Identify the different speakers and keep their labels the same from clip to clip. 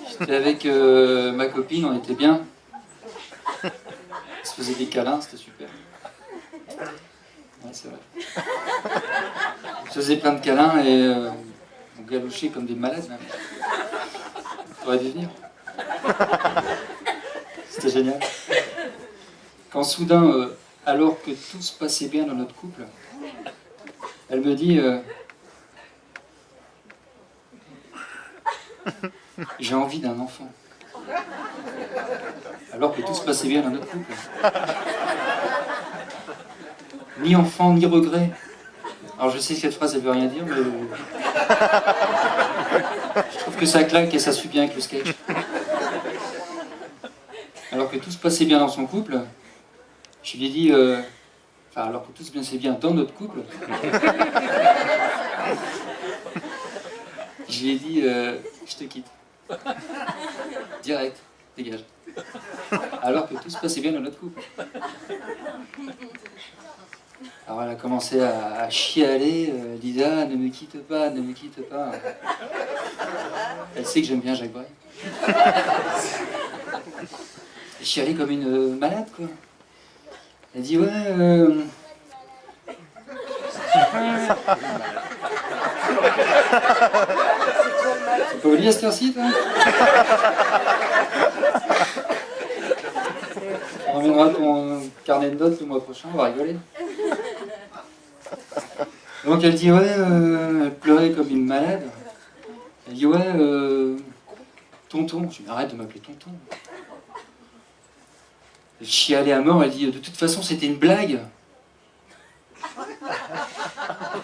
Speaker 1: J'étais avec ma copine, on était bien. On se faisait des câlins, c'était super. Ouais, c'est vrai. On se faisait plein de câlins et on galouchait comme des malades même. T'aurais dû venir. C'était génial. Quand soudain, alors que tout se passait bien dans notre couple, elle me dit j'ai envie d'un enfant. Alors que tout se passait bien dans notre couple. Ni enfant, ni regret. Alors je sais que cette phrase elle veut rien dire, mais je trouve que ça claque et ça suit bien avec le sketch. Alors que tout se passait bien dans son couple, je lui ai dit, enfin alors que tout se passait bien dans notre couple, je lui ai dit, je te quitte. Direct, dégage. Alors que tout se passait bien dans notre couple. Alors elle a commencé à chialer, elle disait ah ne me quitte pas, ne me quitte pas. Elle sait que j'aime bien Jacques Brel. Elle chialait comme une malade quoi. Elle dit ouais c'est pas au lit à cette heure-ci toi? On ramènera ton carnet de notes le mois prochain, on va rigoler. Donc elle dit ouais, elle pleurait comme une malade. Elle dit ouais, tonton. Je lui dis arrête de m'appeler tonton. Elle chialait à mort, elle dit de toute façon c'était une blague.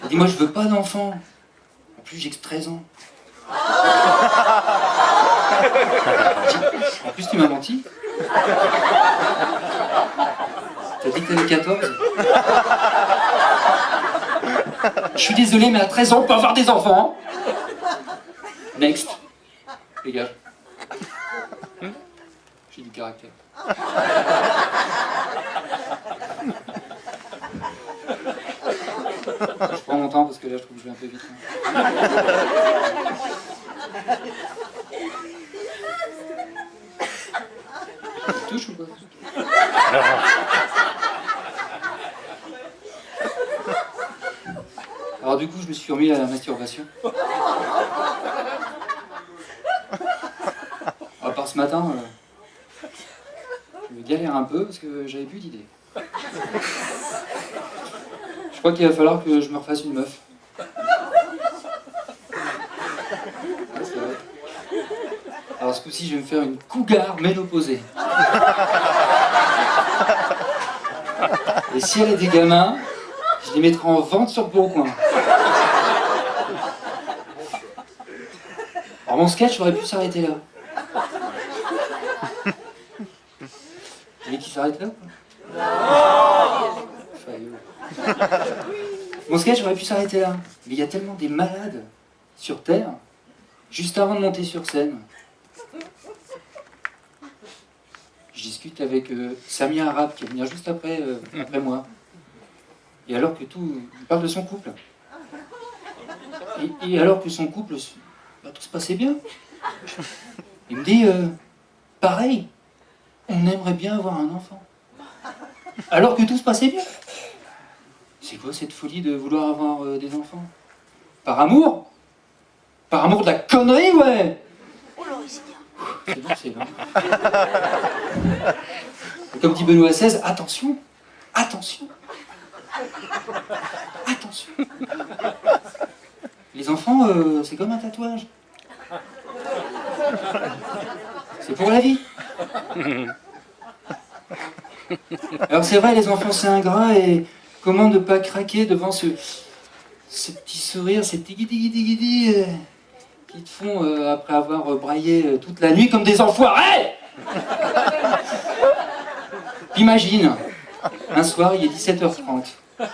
Speaker 1: Elle dit moi je veux pas d'enfant. En plus j'ai que 13 ans. En plus tu m'as menti. T'as dit que t'avais 14. Je suis désolé, mais à 13 ans, on peut avoir des enfants. Next. Dégage. J'ai du caractère. Je prends mon temps parce que là, je trouve que je vais un peu vite. Tu touches ou pas? Alors du coup, je me suis remis à la masturbation. À part ce matin, je galère un peu parce que j'avais plus d'idées. Je crois qu'il va falloir que je me refasse une meuf. Ouais, c'est vrai. Alors ce coup-ci, je vais me faire une cougar ménopausée. Et si elle a des gamins, je les mettrai en vente sur le bon coin. Alors mon sketch aurait pu s'arrêter là. Vous voulez qu'il s'arrête là? Mon sketch aurait pu s'arrêter là. Mais il y a tellement des malades sur Terre, juste avant de monter sur scène. Je discute avec Samia Arab qui va venir juste après moi. Et alors que tout... Il parle de son couple. Et alors que son couple... Bah, tout se passait bien. Il me dit... pareil, on aimerait bien avoir un enfant. Alors que tout se passait bien. C'est quoi cette folie de vouloir avoir des enfants? Par amour? Par amour de la connerie, ouais. C'est bon, c'est bon. Et comme dit Benoît XVI, attention, attention. Attention. Les enfants, c'est comme un tatouage. C'est pour la vie. Alors c'est vrai, les enfants c'est ingrat et comment ne pas craquer devant ce petit sourire, ces tigui-tigui-tigui qui te font, après avoir braillé toute la nuit comme des enfoirés. Imagine, un soir il est 17h30. Tu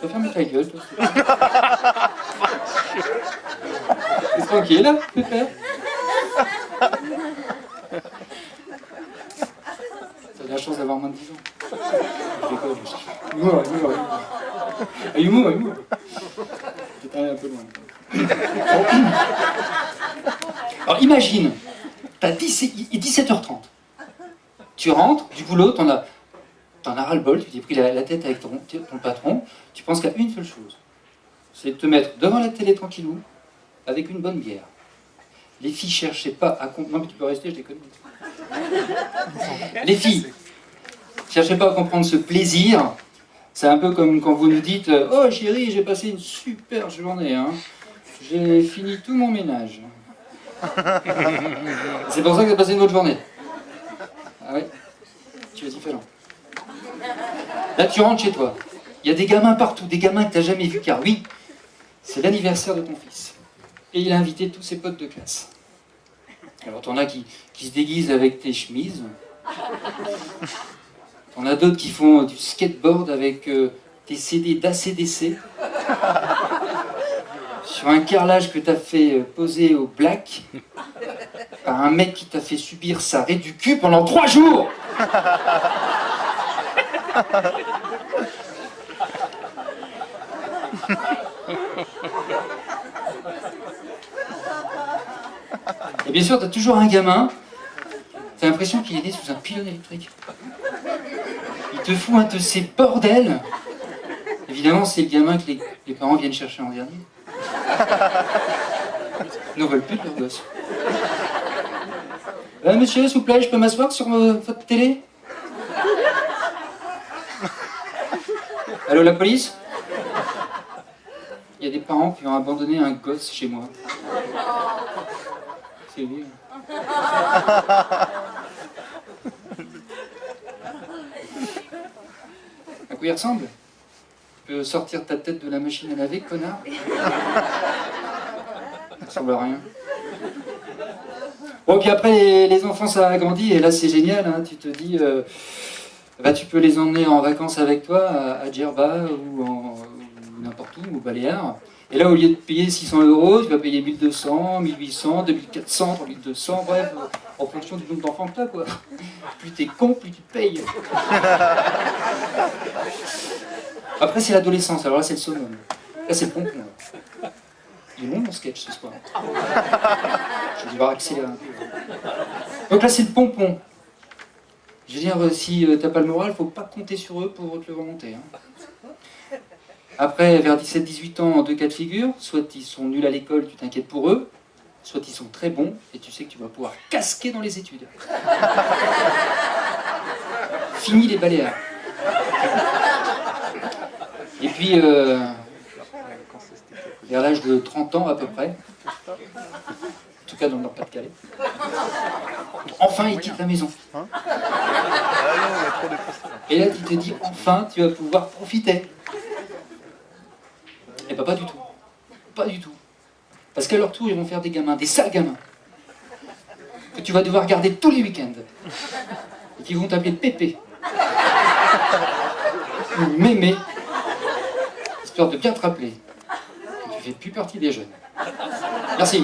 Speaker 1: vas fermer ta gueule, toi. C'est tranquille, là, pépère. T'as de la chance d'avoir moins de 10 ans. Je déconne. Humour. T'es allé un peu loin. Alors imagine, t'as 17h30. Tu rentres du boulot, t'en as ras-le-bol, tu t'es pris la tête avec ton patron, tu penses qu'à une seule chose, c'est de te mettre devant la télé tranquillou, avec une bonne bière. Les filles cherchaient pas à comprendre... Non mais tu peux rester, je déconne. Les filles cherchaient pas à comprendre ce plaisir. C'est un peu comme quand vous nous dites « Oh chérie, j'ai passé une super journée, hein. J'ai fini tout mon ménage. » C'est pour ça que tu as passé une autre journée. Ah ouais? Tu es différent. Là, tu rentres chez toi. Il y a des gamins partout, des gamins que tu n'as jamais vus, car oui, c'est l'anniversaire de ton fils. Et il a invité tous ses potes de classe. Alors, t'en as qui se déguisent avec tes chemises. T'en as d'autres qui font du skateboard avec tes CD d'ACDC. Sur un carrelage que t'as fait poser au black. Par un mec qui t'a fait subir sa raie du cul pendant 3 jours. Et bien sûr, t'as toujours un gamin, t'as l'impression qu'il est né sous un pylône électrique. Il te fout un de ces bordels. Évidemment, c'est le gamin que les parents viennent chercher en dernier. Ils n'en veulent plus de leur gosse. Monsieur, s'il vous plaît, je peux m'asseoir sur votre télé? Allô, la police? Il y a des parents qui ont abandonné un gosse chez moi. C'est lui. À quoi il ressemble? Tu peux sortir ta tête de la machine à laver, connard? Ça ressemble à rien. Bon, puis après, les enfants, ça a grandi, et là, c'est génial, hein. Tu te dis, tu peux les emmener en vacances avec toi à Djerba ou n'importe où, au Baléares. Et là, au lieu de payer 600 €, tu vas payer 1200, 1800, 2400, 3200, bref, en fonction du nombre d'enfants que tu as, quoi. Plus t'es con, plus tu payes. Après, c'est l'adolescence, alors là, c'est le summum. Là, c'est le pompon. Là. Il est long, mon sketch, ce soir. Je vais devoir accélérer un peu. Donc là, c'est le pompon. Je veux dire, si t'as pas le moral, faut pas compter sur eux pour te le remonter. Hein. Après, vers 17-18 ans, en 2 cas de figure, soit ils sont nuls à l'école, tu t'inquiètes pour eux, soit ils sont très bons, et tu sais que tu vas pouvoir casquer dans les études. Fini les Baléares. Et puis, vers l'âge de 30 ans à peu près, en tout cas dans le Nord-Pas-de-Calais, enfin ils quittent la maison. Et là tu te dis, enfin tu vas pouvoir profiter. Et bah pas du tout. Pas du tout. Parce qu'à leur tour, ils vont faire des gamins, des sales gamins, que tu vas devoir garder tous les week-ends. Et qui vont t'appeler Pépé. Ou Mémé. Histoire de bien te rappeler que tu fais plus partie des jeunes. Merci.